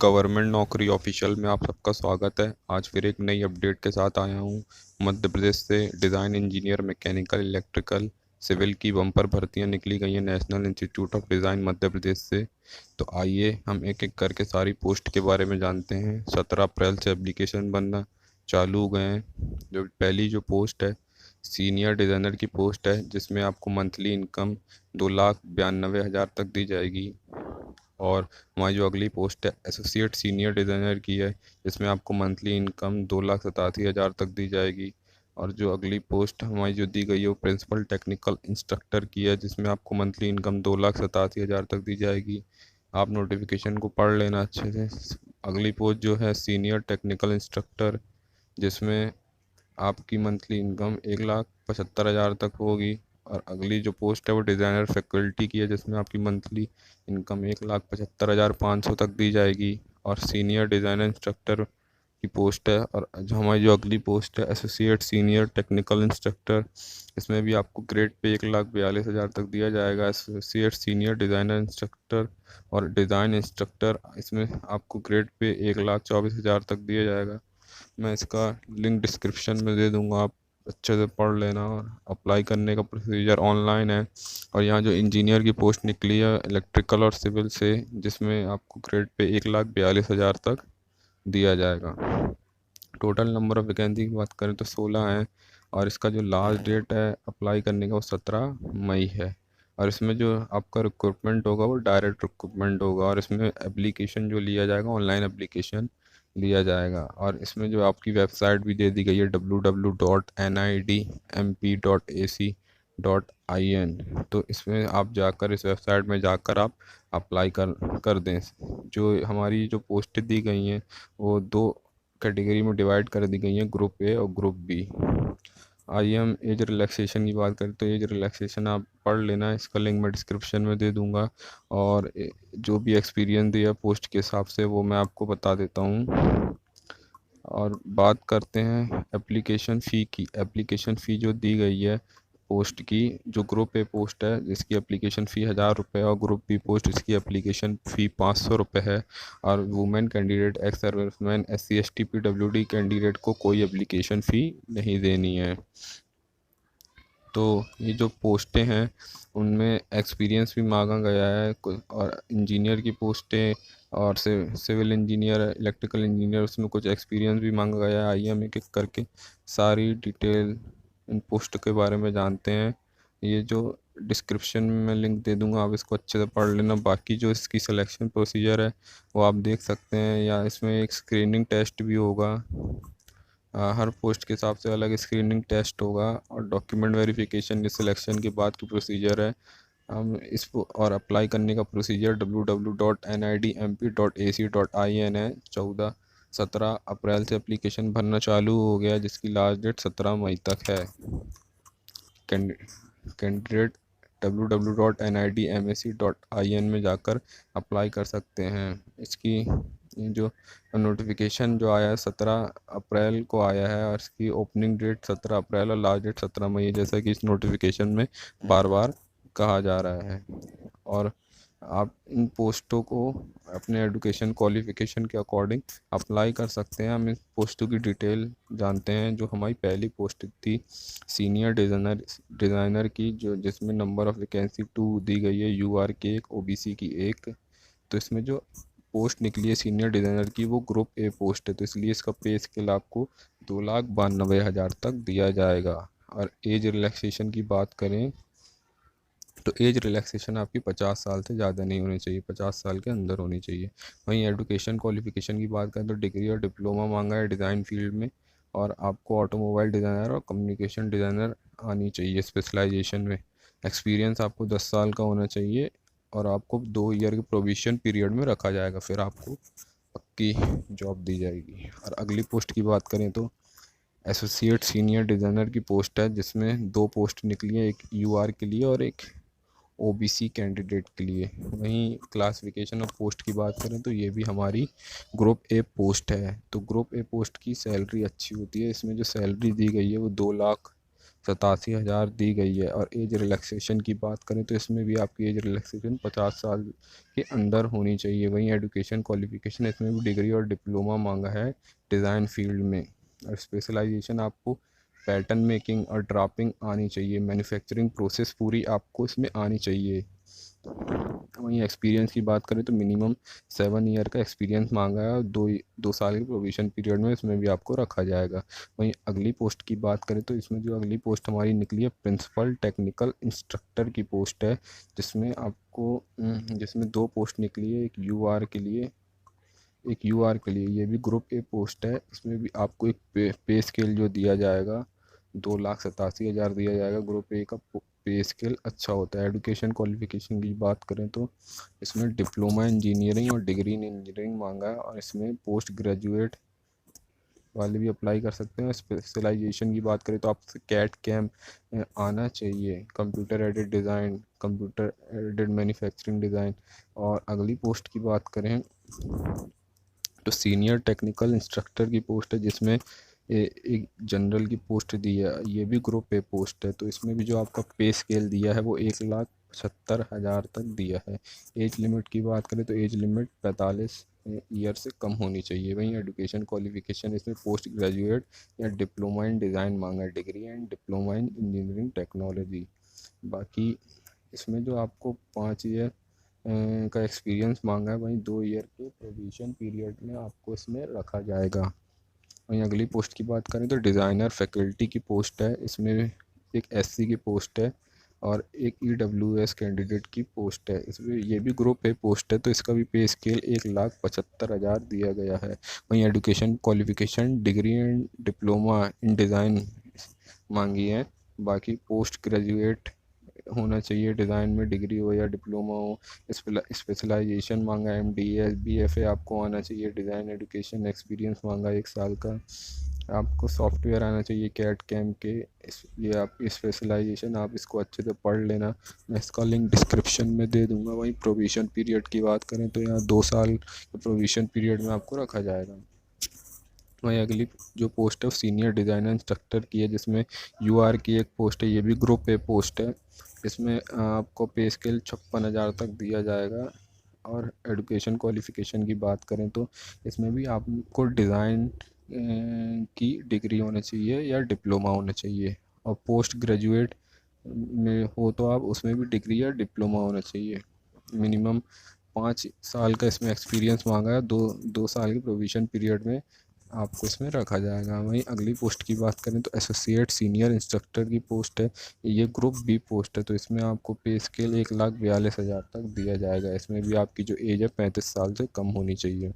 Government नौकरी official में आप सबका स्वागत है। आज फिर एक नई अपडेट के साथ आया हूँ। मध्य प्रदेश से design engineer mechanical electrical civil की बम्पर भर्तियाँ निकली गई हैं national institute of design Madhya Pradesh से। तो आइए हम एक एक करके सारी पोस्ट के बारे में जानते हैं। 17 अप्रैल से एप्लीकेशन बनना चालू हो गए हैं। जो पहली जो पोस्ट है सीनियर डिज़ाइनर की पोस्ट है, जिसमें आपको मंथली इनकम 2,92,000 तक दी जाएगी। और हमारी जो अगली पोस्ट है एसोसिएट सीनियर डिज़ाइनर की है, जिसमें आपको मंथली इनकम 2,87,000 तक दी जाएगी। और जो अगली पोस्ट हमारी जो दी गई है वो प्रिंसिपल टेक्निकल इंस्ट्रक्टर की है, जिसमें आपको मंथली इनकम 2,87,000 तक दी जाएगी। आप नोटिफिकेशन को पढ़ लेना अच्छे से। अगली पोस्ट जो है सीनियर टेक्निकल इंस्ट्रक्टर, जिसमें आपकी मंथली इनकम 1,75,000 तक होगी। और अगली जो पोस्ट है वो डिज़ाइनर फैकल्टी की है, जिसमें आपकी मंथली इनकम 1,75,500 तक दी जाएगी। और सीनियर डिज़ाइनर इंस्ट्रक्टर की पोस्ट है। और जो हमारी जो अगली पोस्ट है एसोसिएट सीनियर टेक्निकल इंस्ट्रक्टर, इसमें भी आपको ग्रेड पे 1,42,000 तक दिया जाएगा। एसोसिएट सीनियर डिज़ाइनर इंस्ट्रक्टर और डिज़ाइन इंस्ट्रक्टर, इसमें आपको ग्रेड पे 1,24,000 तक दिया जाएगा। मैं इसका लिंक डिस्क्रिप्शन में दे दूँगा, आप अच्छे से पढ़ लेना। और अप्लाई करने का प्रोसीजर ऑनलाइन है। और यहाँ जो इंजीनियर की पोस्ट निकली है इलेक्ट्रिकल और सिविल से, जिसमें आपको ग्रेड पे 1,42,000 तक दिया जाएगा। टोटल नंबर ऑफ़ वैकेंसी की बात करें तो 16 है। और इसका जो लास्ट डेट है अप्लाई करने का वो 17 मई है। और इसमें जो आपका रिक्रूटमेंट होगा वो डायरेक्ट रिक्रूटमेंट होगा। और इसमें एप्लीकेशन जो लिया जाएगा ऑनलाइन एप्लीकेशन लिया जाएगा। और इसमें जो आपकी वेबसाइट भी दे दी गई है www.nidmp.ac.in। तो इसमें आप जाकर इस वेबसाइट में जाकर आप अप्लाई कर दें। जो हमारी जो पोस्टें दी गई हैं वो दो कैटेगरी में डिवाइड कर दी गई हैं, ग्रुप ए और ग्रुप बी। आइए हम एज रिलैक्सेशन की बात करें तो एज रिलैक्सेशन आप पढ़ लेना, इसका लिंक मैं डिस्क्रिप्शन में दे दूंगा। और जो भी एक्सपीरियंस दिया पोस्ट के हिसाब से वो मैं आपको बता देता हूँ। और बात करते हैं एप्लीकेशन फ़ी की। एप्लीकेशन फ़ी जो दी गई है पोस्ट की, जो ग्रुप ए पोस्ट है जिसकी एप्लीकेशन फ़ी 1,000 रुपये और ग्रुप बी पोस्ट इसकी एप्लीकेशन फ़ी 500 रुपये है। और women candidate, ex serviceman, SC ST PWD candidate को कोई एप्लीकेशन फ़ी नहीं देनी है। तो ये जो पोस्टें हैं उनमें एक्सपीरियंस भी मांगा गया है। और इंजीनियर की पोस्टें और सिविल इंजीनियर, इलेक्ट्रिकल इंजीनियर, उसमें कुछ एक्सपीरियंस भी मांगा गया है। आइए हम एक एक करके सारी डिटेल इन पोस्ट के बारे में जानते हैं। ये जो डिस्क्रिप्शन में मैं लिंक दे दूंगा, आप इसको अच्छे से पढ़ लेना। बाकी जो इसकी सिलेक्शन प्रोसीजर है वो आप देख सकते हैं। या इसमें एक स्क्रीनिंग टेस्ट भी होगा। हर पोस्ट के हिसाब से अलग स्क्रीनिंग टेस्ट होगा। और डॉक्यूमेंट वेरिफिकेशन ये सिलेक्शन के बाद की प्रोसीजर है। हम इस और अप्लाई करने का प्रोसीजर www.nidmp.ac.in है। 17 अप्रैल से एप्लीकेशन भरना चालू हो गया, जिसकी लास्ट डेट 17 मई तक है। कैंडिडेट www.nidmac.in में जाकर अप्लाई कर सकते हैं। इसकी जो नोटिफिकेशन जो आया है 17 अप्रैल को आया है। और इसकी ओपनिंग डेट 17 अप्रैल और लास्ट डेट 17 मई है, जैसा कि इस नोटिफिकेशन में बार बार कहा जा रहा है। और आप इन पोस्टों को अपने एजुकेशन क्वालिफ़िकेशन के अकॉर्डिंग अप्लाई कर सकते हैं। हम इस पोस्टों की डिटेल जानते हैं। जो हमारी पहली पोस्ट थी सीनियर डिज़ाइनर की, जो जिसमें नंबर ऑफ़ वैकेंसी 2 दी गई है, UR की 1, OBC की 1। तो इसमें जो पोस्ट निकली है सीनियर डिज़ाइनर की वो ग्रुप ए पोस्ट है, तो इसलिए इसका पे स्केल आपको 2,92,000 तक दिया जाएगा। और एज रिलैक्सेशन की बात करें तो एज रिलैक्सेशन आपकी 50 साल से ज़्यादा नहीं होनी चाहिए, 50 साल के अंदर होनी चाहिए। वहीं एजुकेशन क्वालिफ़िकेशन की बात करें तो डिग्री और डिप्लोमा मांगा है डिज़ाइन फील्ड में। और आपको ऑटोमोबाइल डिज़ाइनर और कम्युनिकेशन डिज़ाइनर आनी चाहिए स्पेशलाइजेशन में। एक्सपीरियंस आपको 10 साल का होना चाहिए। और आपको 2 ईयर के प्रोविज़न पीरियड में रखा जाएगा, फिर आपको पक्की जॉब दी जाएगी। और अगली पोस्ट की बात करें तो एसोसिएट सीनियर डिज़ाइनर की पोस्ट है, जिसमें 2 पोस्ट निकली है, एक UR के लिए और एक OBC कैंडिडेट के लिए। वहीं क्लासिफिकेशन ऑफ पोस्ट की बात करें तो ये भी हमारी ग्रुप ए पोस्ट है। तो ग्रुप ए पोस्ट की सैलरी अच्छी होती है। इसमें जो सैलरी दी गई है वो 87,000 दी गई है। और एज रिलैक्सेशन की बात करें तो इसमें भी आपकी एज रिलैक्सेशन 50 साल के अंदर होनी चाहिए। वहीं एजुकेशन क्वालिफिकेशन इसमें भी डिग्री और डिप्लोमा मांगा है डिज़ाइन फील्ड में। और स्पेशलाइजेशन आपको पैटर्न मेकिंग और ड्राफ्टिंग आनी चाहिए। मैन्युफैक्चरिंग प्रोसेस पूरी आपको इसमें आनी चाहिए। वहीं एक्सपीरियंस की बात करें तो मिनिमम 7 ईयर का एक्सपीरियंस मांगा है और 2 साल के प्रोविजन पीरियड में इसमें भी आपको रखा जाएगा। वहीं अगली पोस्ट की बात करें तो इसमें जो अगली पोस्ट हमारी निकली है प्रिंसिपल टेक्निकल इंस्ट्रक्टर की पोस्ट है, जिसमें 2 पोस्ट निकली है, एक यूआर के लिए। ये भी ग्रुप ए पोस्ट है। इसमें भी आपको एक पे स्केल जो दिया जाएगा 2,87,000 दिया जाएगा। ग्रुप ए का पे स्केल अच्छा होता है। एजुकेशन क्वालिफिकेशन की बात करें तो इसमें डिप्लोमा इंजीनियरिंग और डिग्री इन इंजीनियरिंग मांगा है। और इसमें पोस्ट ग्रेजुएट वाले भी अप्लाई कर सकते हैं। स्पेशलाइजेशन की बात करें तो आपसे कैट कैम आना चाहिए, computer aided design, computer aided manufacturing design. और अगली पोस्ट की बात करें तो सीनियर टेक्निकल इंस्ट्रक्टर की पोस्ट है, जिसमें एक जनरल की पोस्ट दी है। ये भी ग्रुप पे पोस्ट है। तो इसमें भी जो आपका पे स्केल दिया है वो 1,75,000 तक दिया है। एज लिमिट की बात करें तो एज लिमिट 45 ईयर से कम होनी चाहिए। वहीं एजुकेशन क्वालिफिकेशन इसमें पोस्ट ग्रेजुएट या डिप्लोमा इन डिज़ाइन मांगा है, degree and diploma in engineering technology. बाकी इसमें जो आपको 5 ईयर का एक्सपीरियंस मांगा है, वहीं 2 ईयर के प्रोविजन पीरियड में आपको इसमें रखा जाएगा। वहीं अगली पोस्ट की बात करें तो डिज़ाइनर फैकल्टी की पोस्ट है। इसमें एक एससी की पोस्ट है और एक ईडब्ल्यूएस कैंडिडेट की पोस्ट है। इसमें ये भी ग्रुप पे पोस्ट है, तो इसका भी पे स्केल 1,75,000 दिया गया है। वहीं education qualification degree and diploma in design मांगी है। बाकी पोस्ट ग्रेजुएट होना चाहिए, डिज़ाइन में डिग्री हो या डिप्लोमा हो। स्पेशलाइजेशन मांगा एमडीएस बीएफए आपको आना चाहिए। डिज़ाइन एजुकेशन एक्सपीरियंस मांगा 1 साल का। आपको सॉफ्टवेयर आना चाहिए कैट कैम के। ये आप स्पेशलाइजेशन आप इसको अच्छे से पढ़ लेना, मैं इसका लिंक डिस्क्रिप्शन में दे दूंगा। वहीं प्रोविजन पीरियड की बात करें तो यहाँ 2 साल के प्रोविजन पीरियड में आपको रखा जाएगा। वहीं अगली जो पोस्ट है वो सीनियर डिज़ाइनर इंस्ट्रक्टर की है, जिसमें यूआर की एक पोस्ट है। ये भी ग्रुप पे पोस्ट है। इसमें आपको पे स्केल 56,000 तक दिया जाएगा। और एजुकेशन क्वालिफिकेशन की बात करें तो इसमें भी आपको डिज़ाइन की डिग्री होना चाहिए या डिप्लोमा होना चाहिए। और पोस्ट ग्रेजुएट में हो तो आप उसमें भी डिग्री या डिप्लोमा होना चाहिए। मिनिमम 5 साल का इसमें एक्सपीरियंस मांगा है। दो साल के प्रोविजन पीरियड में आपको इसमें रखा जाएगा। वहीं अगली पोस्ट की बात करें तो एसोसिएट सीनियर इंस्ट्रक्टर की पोस्ट है। ये ग्रुप बी पोस्ट है, तो इसमें आपको पे स्केल 1,42,000 तक दिया जाएगा। इसमें भी आपकी जो एज है 35 साल से कम होनी चाहिए।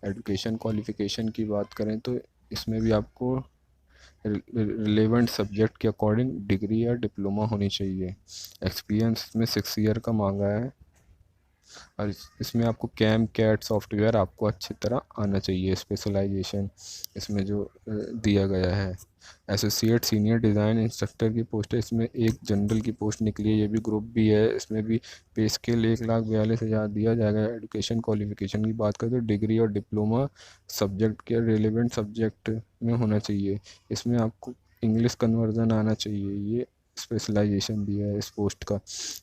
एजुकेशन क्वालिफिकेशन की बात करें तो इसमें भी आपको रिलेवेंट सब्जेक्ट के अकॉर्डिंग डिग्री या डिप्लोमा होनी चाहिए। एक्सपीरियंस में 6 ईयर का मांगा है। और इसमें आपको कैम कैट सॉफ्टवेयर आपको अच्छी तरह आना चाहिए। स्पेशलाइजेशन इसमें जो दिया गया है एसोसिएट सीनियर डिज़ाइन इंस्ट्रक्टर की पोस्ट है। इसमें एक जनरल की पोस्ट निकली है, ये भी ग्रुप भी है। इसमें भी पे स्केल 1,42,000 दिया जाएगा। एजुकेशन क्वालिफिकेशन की बात करें तो डिग्री और डिप्लोमा सब्जेक्ट के रिलेवेंट सब्जेक्ट में होना चाहिए। इसमें आपको इंग्लिश कन्वर्जन आना चाहिए। ये स्पेशलाइजेशन दिया है इस पोस्ट का।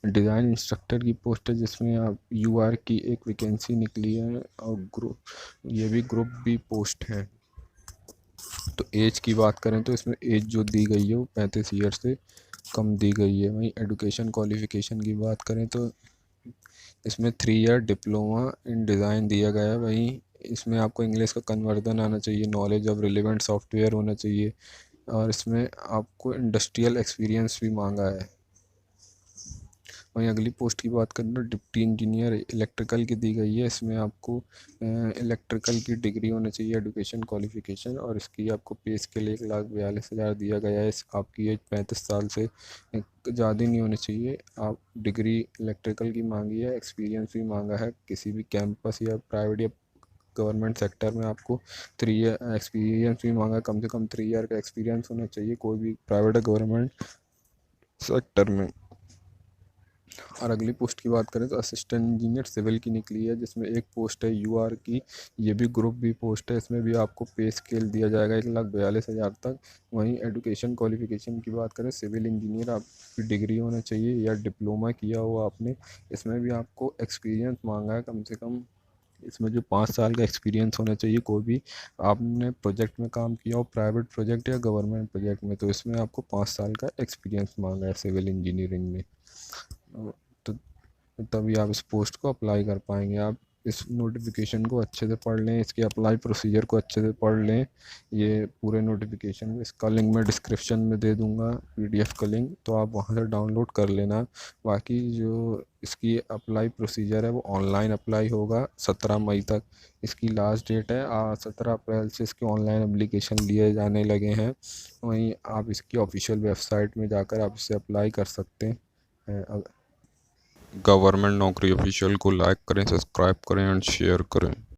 डिज़ाइन इंस्ट्रक्टर की पोस्ट है, जिसमें आप यूआर की एक वैकेंसी निकली है और ये भी ग्रुप बी पोस्ट है। तो एज की बात करें तो इसमें एज जो दी गई है वो 35 ईयर से कम दी गई है। वहीं एजुकेशन क्वालिफिकेशन की बात करें तो इसमें 3 ईयर डिप्लोमा इन डिज़ाइन दिया गया है। वहीं इसमें आपको इंग्लिश का कन्वर्जन आना चाहिए, नॉलेज ऑफ रिलेवेंट सॉफ्टवेयर होना चाहिए। और इसमें आपको इंडस्ट्रियल एक्सपीरियंस भी मांगा है। वहीं अगली पोस्ट की बात करें तो डिप्टी इंजीनियर इलेक्ट्रिकल की दी गई है। इसमें आपको इलेक्ट्रिकल की डिग्री होना चाहिए, एजुकेशन क्वालिफिकेशन। और इसकी आपको पे स्केल 1,42,000 दिया गया है। आपकी एज 35 साल से ज़्यादा नहीं होनी चाहिए। आप डिग्री इलेक्ट्रिकल की मांगी है, एक्सपीरियंस भी मांगा है किसी भी कैंपस या प्राइवेट या गवर्नमेंट सेक्टर में। आपको 3 ईयर एक्सपीरियंस भी मांगा, कम से कम 3 ईयर का एक्सपीरियंस होना चाहिए कोई भी प्राइवेट या गवर्नमेंट सेक्टर में। और अगली पोस्ट की बात करें तो असिस्टेंट इंजीनियर सिविल की निकली है, जिसमें एक पोस्ट है यूआर की। ये भी ग्रुप बी पोस्ट है। इसमें भी आपको पे स्केल दिया जाएगा 1,42,000 तक। वहीं एजुकेशन क्वालिफिकेशन की बात करें, सिविल इंजीनियर आपकी डिग्री होना चाहिए या डिप्लोमा किया हुआ आपने। इसमें भी आपको एक्सपीरियंस मांगा है कम से कम। इसमें जो 5 साल का एक्सपीरियंस होना चाहिए, कोई भी आपने प्रोजेक्ट में काम किया हो, प्राइवेट प्रोजेक्ट या गवर्नमेंट प्रोजेक्ट में, तो इसमें आपको 5 साल का एक्सपीरियंस मांगा है सिविल इंजीनियरिंग में। तो तभी आप इस पोस्ट को अप्लाई कर पाएंगे। आप इस नोटिफिकेशन को अच्छे से पढ़ लें, इसके अप्लाई प्रोसीजर को अच्छे से पढ़ लें। ये पूरे नोटिफिकेशन इसका लिंक मैं डिस्क्रिप्शन में दे दूंगा, पीडीएफ का लिंक, तो आप वहां से डाउनलोड कर लेना। बाकी जो इसकी अप्लाई प्रोसीजर है वो ऑनलाइन अप्लाई होगा 17 मई तक। इसकी लास्ट डेट है। 17 अप्रैल से इसके ऑनलाइन एप्लीकेशन लिए जाने लगे हैं। वहीं आप इसकी ऑफिशियल वेबसाइट में जाकर आप इसे अप्लाई कर सकते हैं। गवर्नमेंट नौकरी ऑफिशियल को लाइक करें, सब्सक्राइब करें एंड शेयर करें।